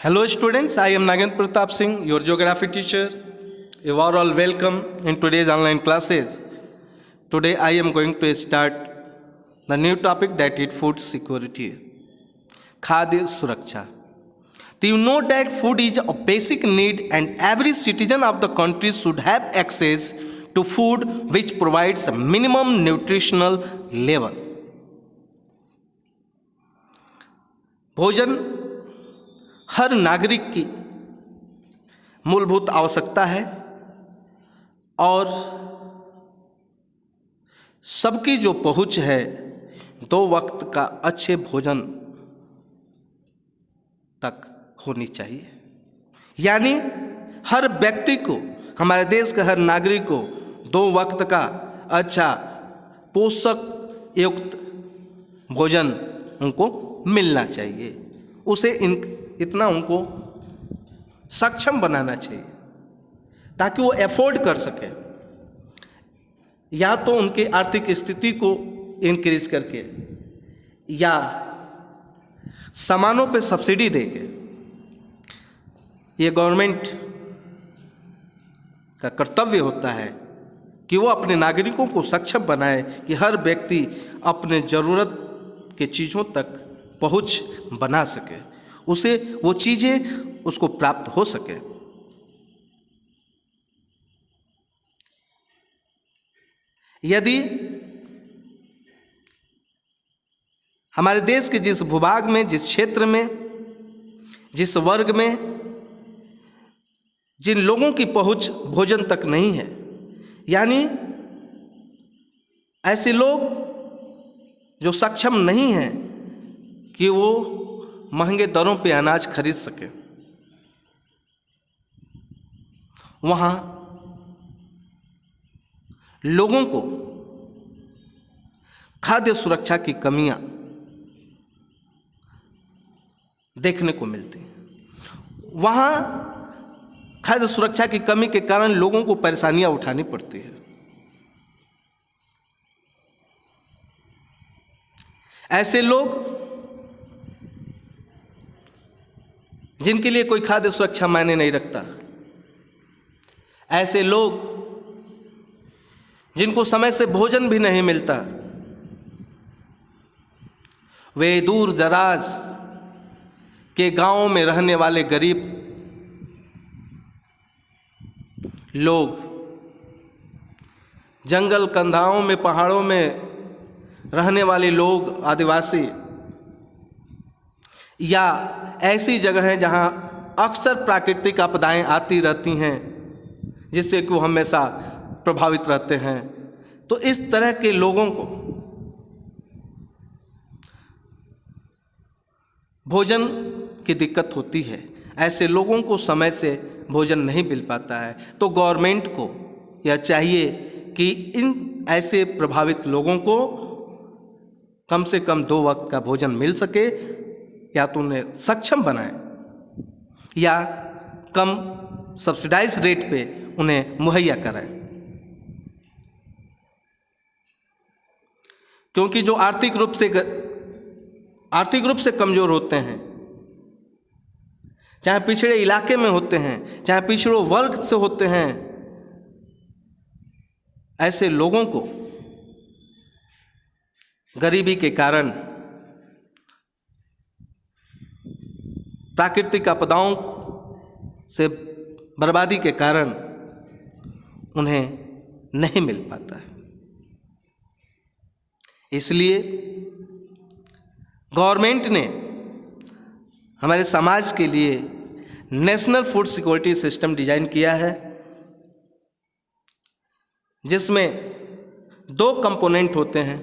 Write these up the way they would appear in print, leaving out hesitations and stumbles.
Hello students, I am Nagendra Pratap Singh, your geography teacher. You are all welcome in today's online classes. Today I am going to start the new topic, that is food security. Khadya Suraksha. Do you know that food is a basic need and every citizen of the country should have access to food which provides a minimum nutritional level. भोजन हर नागरिक की मूलभूत आवश्यकता है और सबकी जो पहुंच है 2 वक्त का अच्छे भोजन तक होनी चाहिए। यानी हर व्यक्ति को, हमारे देश के हर नागरिक को 2 वक्त का अच्छा पोषक युक्त भोजन उनको मिलना चाहिए। उसे इतना उनको सक्षम बनाना चाहिए ताकि वो एफोर्ड कर सके, या तो उनकी आर्थिक स्थिति को इंक्रीज करके या सामानों पे सब्सिडी देके। ये गवर्नमेंट का कर्तव्य होता है कि वो अपने नागरिकों को सक्षम बनाए कि हर व्यक्ति अपने ज़रूरत के चीज़ों तक पहुंच बना सके, उसे वो चीज़ें उसको प्राप्त हो सके। यदि हमारे देश के जिस भूभाग में, जिस क्षेत्र में, जिस वर्ग में जिन लोगों की पहुंच भोजन तक नहीं है, यानी ऐसे लोग जो सक्षम नहीं हैं कि वो महंगे दरों पे अनाज खरीद सके, वहाँ लोगों को खाद्य सुरक्षा की कमियां देखने को मिलती हैं। वहाँ खाद्य सुरक्षा की कमी के कारण लोगों को परेशानियां उठानी पड़ती है। ऐसे लोग जिनके लिए कोई खाद्य सुरक्षा मायने नहीं रखता, ऐसे लोग जिनको समय से भोजन भी नहीं मिलता, वे दूर दराज के गांवों में रहने वाले गरीब लोग, जंगल कंधाओं में, पहाड़ों में रहने वाले लोग, आदिवासी, या ऐसी जगह हैं जहां अक्सर प्राकृतिक आपदाएं आती रहती हैं जिससे कि वो हमेशा प्रभावित रहते हैं, तो इस तरह के लोगों को भोजन की दिक्कत होती है। ऐसे लोगों को समय से भोजन नहीं मिल पाता है, तो गवर्नमेंट को यह चाहिए कि इन ऐसे प्रभावित लोगों को कम से कम 2 वक्त का भोजन मिल सके, या तो उन्हें सक्षम बनाए या कम सब्सिडाइज रेट पे उन्हें मुहैया कराए। क्योंकि जो आर्थिक रूप से कमज़ोर होते हैं, चाहे पिछड़े इलाके में होते हैं, चाहे पिछड़े वर्ग से होते हैं, ऐसे लोगों को गरीबी के कारण, प्राकृतिक आपदाओं से बर्बादी के कारण उन्हें नहीं मिल पाता है। इसलिए गवर्नमेंट ने हमारे समाज के लिए national food security system design किया है, जिसमें 2 कंपोनेंट होते हैं,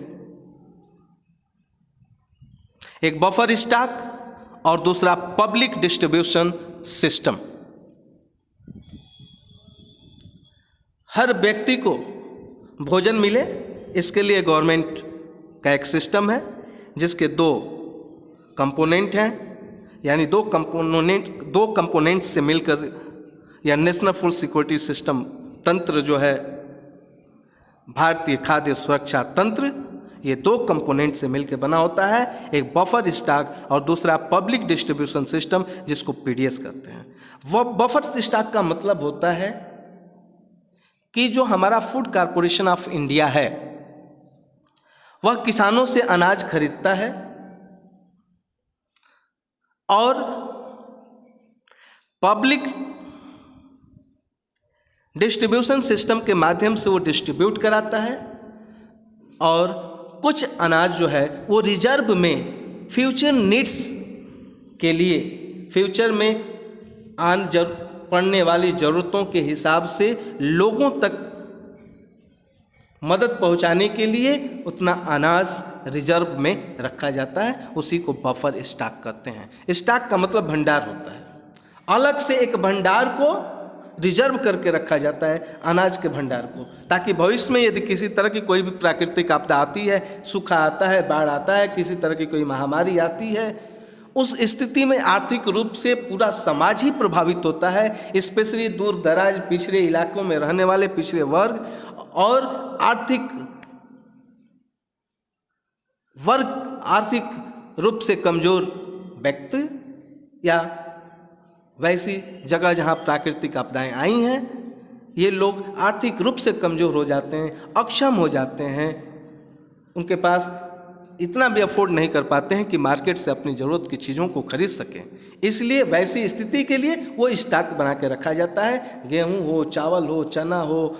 एक बफर स्टॉक और दूसरा पब्लिक डिस्ट्रीब्यूशन सिस्टम। हर व्यक्ति को भोजन मिले, इसके लिए गवर्नमेंट का एक सिस्टम है जिसके 2 कंपोनेंट हैं, यानी 2 कंपोनेंट से मिलकर या नेशनल फूड सिक्योरिटी सिस्टम तंत्र जो है, भारतीय खाद्य सुरक्षा तंत्र ये दो कंपोनेंट से मिलकर बना होता है, एक बफर स्टॉक और दूसरा पब्लिक डिस्ट्रीब्यूशन सिस्टम जिसको पीडीएस कहते हैं। वह बफर स्टॉक का मतलब होता है कि जो हमारा फूड कॉरपोरेशन ऑफ इंडिया है वह किसानों से अनाज खरीदता है और पब्लिक डिस्ट्रीब्यूशन सिस्टम के माध्यम से वो डिस्ट्रीब्यूट कराता है और कुछ अनाज जो है वो रिजर्व में फ्यूचर नीड्स के लिए, फ्यूचर में पड़ने वाली ज़रूरतों के हिसाब से लोगों तक मदद पहुंचाने के लिए उतना अनाज रिजर्व में रखा जाता है, उसी को बफर स्टॉक कहते हैं। स्टॉक का मतलब भंडार होता है, अलग से एक भंडार को रिजर्व करके रखा जाता है अनाज के भंडार को, ताकि भविष्य में यदि किसी तरह की कोई भी प्राकृतिक आपदा आती है, सूखा आता है, बाढ़ आता है, किसी तरह की कोई महामारी आती है, उस स्थिति में आर्थिक रूप से पूरा समाज ही प्रभावित होता है। स्पेशली दूर दराज पिछड़े इलाकों में रहने वाले पिछड़े वर्ग और आर्थिक रूप से कमजोर व्यक्ति या वैसी जगह जहाँ प्राकृतिक आपदाएं आई हैं, ये लोग आर्थिक रूप से कमज़ोर हो जाते हैं, अक्षम हो जाते हैं, उनके पास इतना भी अफोर्ड नहीं कर पाते हैं कि मार्केट से अपनी ज़रूरत की चीज़ों को खरीद सकें। इसलिए वैसी स्थिति के लिए वो स्टॉक बना के रखा जाता है। गेहूँ हो, चावल हो, चना हो,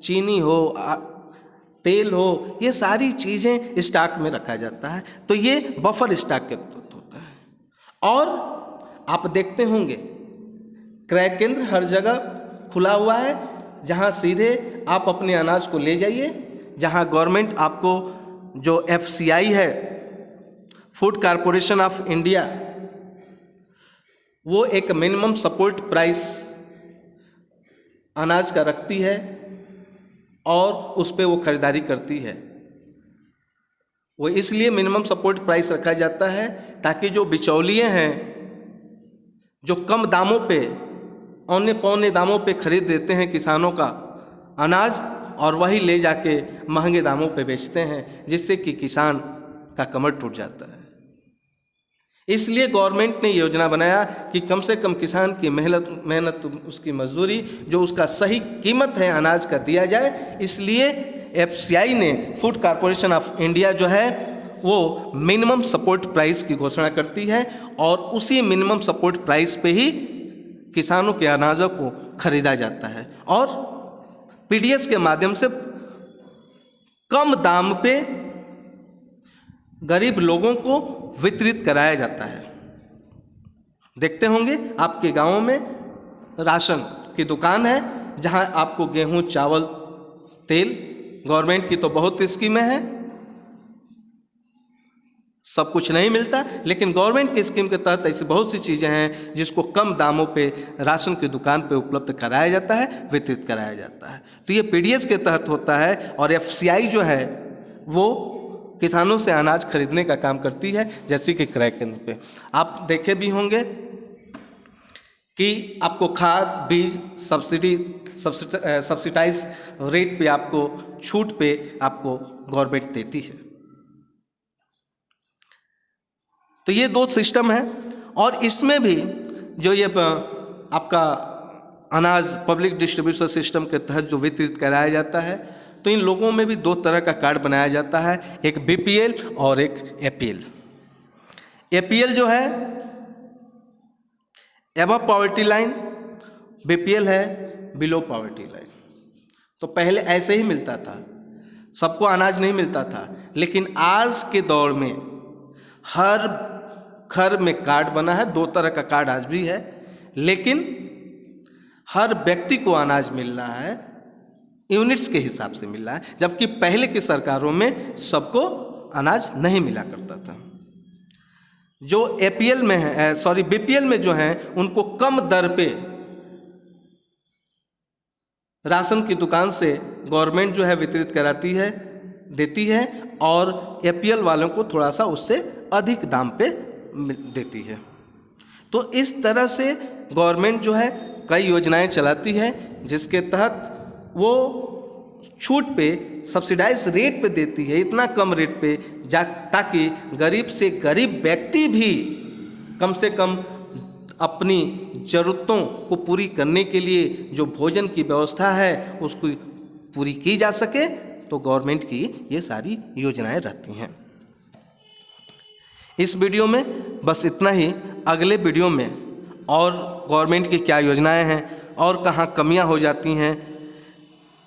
चीनी हो, तेल हो, ये सारी चीज़ें स्टॉक में रखा जाता है। तो ये बफर स्टॉक के तहत होता है। और आप देखते होंगे क्रय केंद्र हर जगह खुला हुआ है, जहां सीधे आप अपने अनाज को ले जाइए, जहां गवर्नमेंट आपको जो एफसीआई है, फूड कॉरपोरेशन ऑफ इंडिया, वो एक मिनिमम सपोर्ट प्राइस अनाज का रखती है और उस पे वो खरीदारी करती है। वो इसलिए मिनिमम सपोर्ट प्राइस रखा जाता है ताकि जो बिचौलिए हैं, जो कम दामों पे, औने पौने दामों पे खरीद देते हैं किसानों का अनाज और वही ले जाके महंगे दामों पे बेचते हैं, जिससे कि किसान का कमर टूट जाता है। इसलिए गवर्नमेंट ने योजना बनाया कि कम से कम किसान की मेहनत उसकी मजदूरी जो उसका सही कीमत है अनाज का दिया जाए। इसलिए एफसीआई ने, फूड कॉरपोरेशन ऑफ इंडिया जो है, वो मिनिमम सपोर्ट प्राइस की घोषणा करती है और उसी मिनिमम सपोर्ट प्राइस पे ही किसानों के अनाजों को खरीदा जाता है और पीडीएस के माध्यम से कम दाम पे गरीब लोगों को वितरित कराया जाता है। देखते होंगे आपके गांवों में राशन की दुकान है, जहां आपको गेहूं, चावल, तेल, गवर्नमेंट की तो बहुत स्कीमें हैं, सब कुछ नहीं मिलता, लेकिन गवर्नमेंट की स्कीम के तहत ऐसी बहुत सी चीज़ें हैं जिसको कम दामों पे राशन की दुकान पे उपलब्ध कराया जाता है, वितरित कराया जाता है। तो ये पीडीएस के तहत होता है और एफसीआई जो है वो किसानों से अनाज खरीदने का काम करती है, जैसे कि क्रय केंद्र पे आप देखे भी होंगे कि आपको खाद, बीज सब्सिडाइज रेट पे, आपको छूट पे आपको गवर्नमेंट देती है। तो ये दो सिस्टम है और इसमें भी जो ये आपका अनाज पब्लिक डिस्ट्रीब्यूशन सिस्टम के तहत जो वितरित कराया जाता है, तो इन लोगों में भी दो तरह का कार्ड बनाया जाता है, एक बीपीएल और एक एपीएल। एपीएल जो है एबव पॉवर्टी लाइन, बीपीएल है बिलो पॉवर्टी लाइन। तो पहले ऐसे ही मिलता था, सबको अनाज नहीं मिलता था, लेकिन आज के दौर में हर घर में कार्ड बना है। दो तरह का कार्ड आज भी है, लेकिन हर व्यक्ति को अनाज मिल रहा है, यूनिट्स के हिसाब से मिल रहा है, जबकि पहले की सरकारों में सबको अनाज नहीं मिला करता था। जो एपीएल में है, बीपीएल में जो है, उनको कम दर पे राशन की दुकान से गवर्नमेंट जो है वितरित कराती है, देती है, और एपीएल वालों को थोड़ा सा उससे अधिक दाम पे देती है। तो इस तरह से गवर्नमेंट जो है कई योजनाएं चलाती है, जिसके तहत वो छूट पे, सब्सिडाइज रेट पे देती है, इतना कम रेट पे ताकि गरीब से गरीब व्यक्ति भी कम से कम अपनी ज़रूरतों को पूरी करने के लिए जो भोजन की व्यवस्था है उसको पूरी की जा सके। तो गवर्नमेंट की ये सारी योजनाएं रहती हैं। इस वीडियो में बस इतना ही। अगले वीडियो में और गवर्नमेंट की क्या योजनाएं हैं और कहाँ कमियां हो जाती हैं,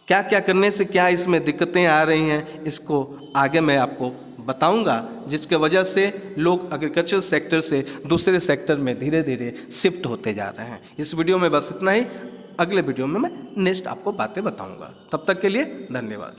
क्या क्या करने से क्या इसमें दिक्कतें आ रही हैं, इसको आगे मैं आपको बताऊंगा, जिसके वजह से लोग एग्रीकल्चर सेक्टर से दूसरे सेक्टर में धीरे धीरे शिफ्ट होते जा रहे हैं। इस वीडियो में बस इतना ही। अगले वीडियो में मैं नेक्स्ट आपको बातें बताऊंगा। तब तक के लिए धन्यवाद।